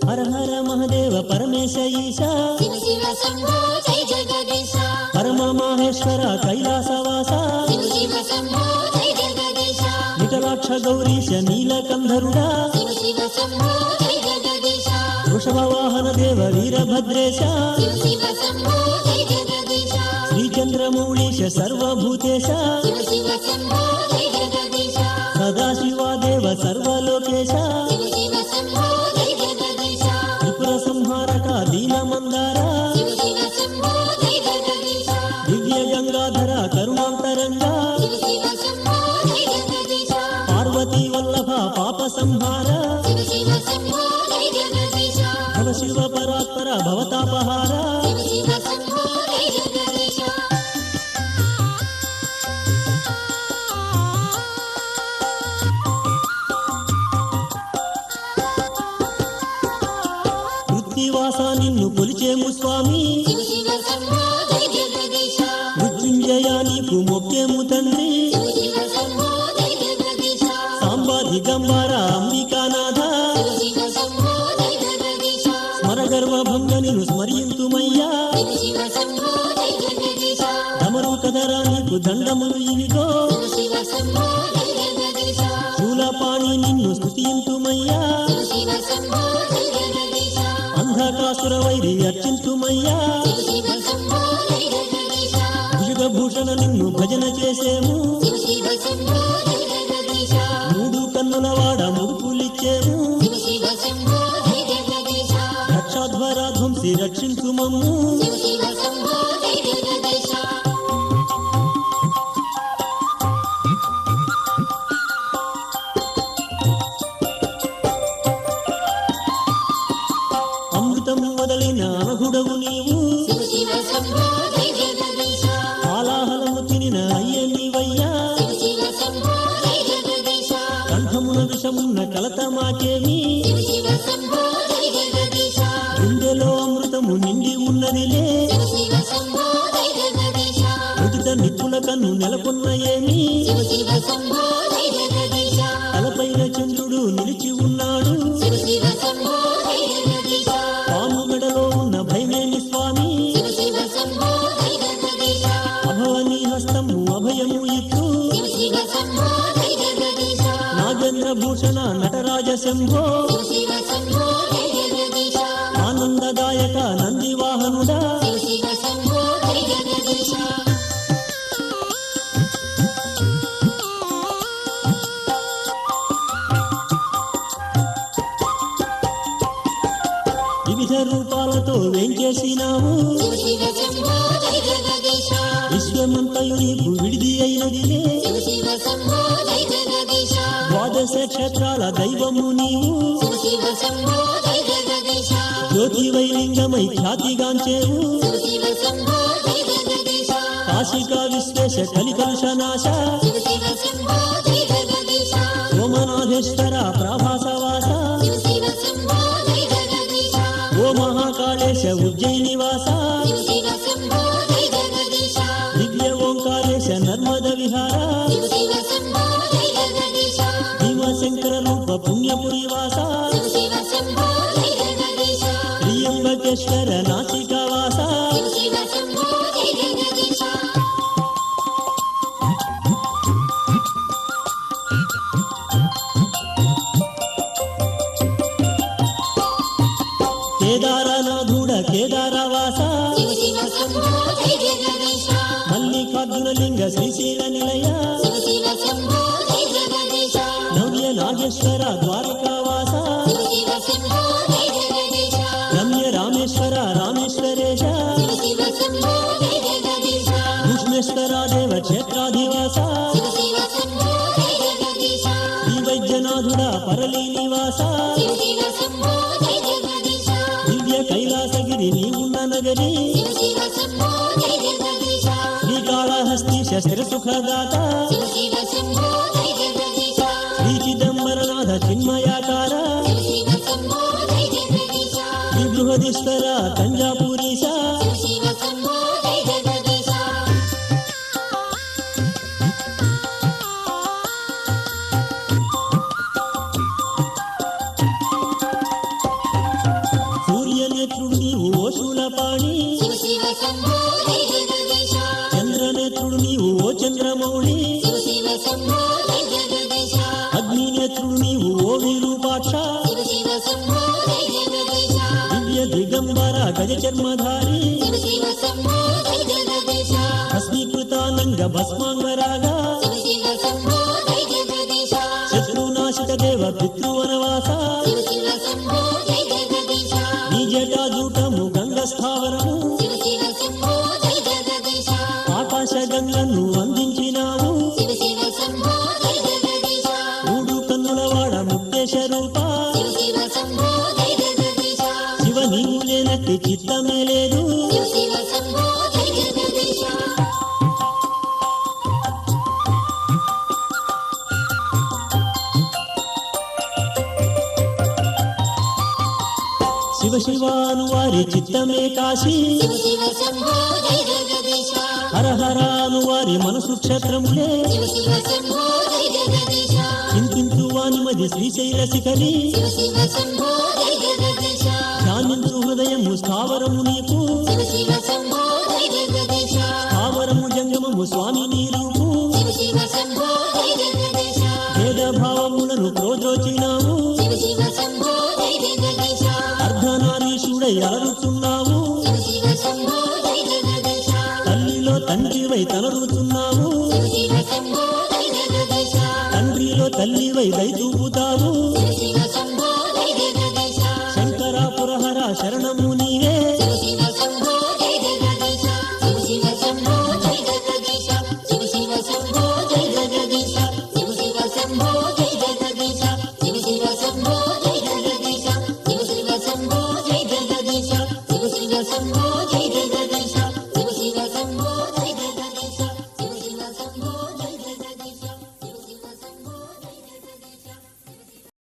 हर हर महादेव परमेश ईशा शिव शिव शंभो जय जगदीश परम माहेश्वर कैलासवासा शिव शिव शंभो जय जगदीश निकलाक्ष गौरीश नीलकंधरुडा शिव शिव शंभो जय जगदीश वृषभ वाहन देव वीरभद्रेश शिव शिव शंभो जय जगदीश श्रीचंद्रमौळीश सर्वभूतेश शिव शिव शंभो जय जगदीश सदाशिवादेव सर्वलोकेश शिव शिव शंभो जय जगदीश त्रिपुर संहारक दीनमंदार शिव शिव शंभो जय जगदीश दिव्य गंगाधर करुणांतरंगा शिव शिव शंभो जय जगदीश पार्वती वल्लभ पाप संहार शिव शिव शंभो जय जगदीश भव शिव परात्पर भवतापहार शिव शिव शंभो जय जगदीश కృత్తివాస నిన్ను కొలిచేము స్వామి शिव शिव शंभो जय जगदीश మృత్యుంజయ నీకు మొక్కేము తండ్రి शिव शिव शंभो जय जगदीश సాంబా దిగంబర అంబికానాథ शिव शिव शंभो जय जगदीश స్మరగర్వభంగ నిన్ను స్మరింతుమయ్యా शिव शिव शंभो जय जगदीश డమరుకధర నీకు దండములు ఇవిగో शिव शिव शंभो जय जगदीश శూలపాణి నిన్ను స్తుతింతుమయ్యా शिव शिव शंभो जय जगदीश అంధకాసుర వైరి అర్చింతుమయ్యా शिव शिव शंभो जय जगदीश భుజగభూషణ నిన్ను భజన చేసేము शिव शिव शंभो जय जगदीश మూడు కన్నుల వాడ ముడుపులిచ్చేము शिव शिव शंभो जय जगदीश రక్షాధ్వర ధ్వంసి రక్షించుమమ్ము शिव शिव शंभो जय जगदीश అమృతము మొదలైన అనగుడవు నీవు शिव शिव शंभो जय जगदीश ఆలాహలము తినిన అయ్యే నీవయ్యా शिव शिव शंभो जय जगदीश కంఠమున విషమున్న కలత మాకేమి शिव शिव शंभो जय जगदीश గుండెలో అమృతము నిండి ఉన్నదిలే शिव शिव शंभो जय जगदीश ఉదిత నిప్పుల కన్ను నెలకొన్న ఏమి शिव शिव शंभो जय जगदीश తలపైన చంద్రుడు నిలిచి ఉన్నాడు शिव शिव शंभो जय जगदीश పాము మెడలో ఉన్న భయమేమి స్వామి शिव शिव शंभो जय जगदीश అభవని హస్తము అభయము ఇత్తు शिव शिव शंभो जय जगदीश నాగేంద్ర భూషణ నటరాజ శంభో शिव शिव शंभो जय जगदीश ఆనందదాయక నంది వాహనుడా शिव शिव शंभो जय जगदीश వివిధ రూపాలతో వేంచేసినావు शिव शिव शंभो जय जगदीश విశ్వమంతయు నీకు విడిది అయినదిలే शिव शिव शंभो जय जगदीश ద్వాదశ క్షేత్రాల దైవము నీవు शिव शिव शंभो जय जगदीश జ్యోతి వైలింగమై ఖ్యాతిగాంచేవు शिव शिव शंभो जय जगदीश కాశికా విశ్వేశ కలికలుషనాశ शिव शिव शंभो जय जगदीश సోమనాథేశ్వర ప్రభాసవాస शिव शिव शंभो जय जगदीश ఓ మహాకాళేశ ఉజ్జయినివాస शिव शिव शंभो जय जगदीश దివ్య ఓంకారేశ నర్మద విహార शिव शिव शंभो जय जगदीश భీమశంకర రూప పుణ్యపురివాస शिव शिव शंभो जय जगदीश త్రియంబకేశ్వర నాసికావాస शिव शिव शंभो जय जगदीश కేదారనాథుడ కేదారవాస शिव शिव शंभो जय जगदीश మల్లికార్జున లింగ శ్రీశైల నిలయ शिव शिव शंभो जय जगदीश నవ్య నాగేశ్వర ద్వారకావాస शिव शिव शंभो जय जगदीश రమ్య రామేశ్వర రామేశ్వరేశ शिव शिव शंभो जय जगदीश భూష్మేశ్వర దేవ క్షేత్రాధివాస शिव शिव शंभो जय जगदीश శ్రీ వైద్యనాథుడ పరళీ నివాస शिव शिव शंभो जय जगदीश దివ్య కైలాసగిరి నీవున్న నగరి शिव शिव शंभो जय जगदीश శ్రీకాళహస్తి శస్త్ర సుఖదాత शिव शिव शंभो जय जगदीश శ్రీ చిదంబరనాథ చిన్మయాకార शिव शिव शंभो जय जगदीश శ్రీ బృహదీశ్వర తంజాపూరీశ शिव शिव शंभो जय जगदीश నేత్రుడు నీవు ఓ శూలపాణి శివ శివ శంభో జయ జగదీశ చంద్రనేత్రుడు నీవు ఓ చంద్రమౌళి శివ శివ శంభో జయ జగదీశ అగ్ని నేత్రుడు నీవు ఓ విరూపాక్ష శివ శివ శంభో జయ జగదీశ దివ్య దిగంబర గజ చర్మధారి శివ శివ శంభో జయ జగదీశ భస్మీకృతానంగ భస్మాంగరాగా శివ శివ శంభో జయ జగదీశ శత్రునాశిత దేవ పితృవనవాస శివ శివ శంభో జయ జగదీశ నీ జటాజూటము గంగ స్థావరము శివ శివ శంభో జయ జగదీశ ఆకాశ గంగను అందించినావు శివ శివ శంభో జయ జగదీశ మూడు కన్నులవాడ ముక్తేశ రూప శివ శివ శంభో జయ జగదీశ శివ నీవు లేనట్టి చిత్తమే లేదు శివ శివ శంభో జయ జగదీశ శివ శివాను వారి చిత్తమే కాశీ శివ శివ శంభో జయ జగదీశ హర హరాను వారి మనసు క్షేత్రములే శివ శివ శంభో జయ జగదీశ చింతించు వాని మది శ్రీశైల శిఖరి శివ శివ శంభో జయ జగదీశ ధ్యానించు హృదయము స్థావరము నీకు శివ శివ శంభో జయ జగదీశ స్థావరము జంగమము స్వామి నీ రూపు శివ శివ శంభో జయ జగదీశ భేదభావములను ప్రోజోచినావు శివ శివ శంభో జయ జగదీశ అర్ధనారీశుడై అలరుతున్నావు శివ శివ శంభో జయ జగదీశ తల్లిలో తండ్రివై తలరుతున్నావు శివ శివ శంభో జయ జగదీశ తండ్రిలో తల్లివై దయచూపుతావు శివ శివ శంభో జయ జగదీశ శంకరాపురహర శరణము నీవే శివ శివ శంభో జయ జగదీశ శివ శివ శంభో జయ జగదీశ శివ శివ శంభో జయ జగదీశ శివ శివ శంభో జయ జగదీశ శివ శివ శంభో జయ జగదీశ శివ శివ శంభో జయ జగదీశ శివ శివ శంభో జయ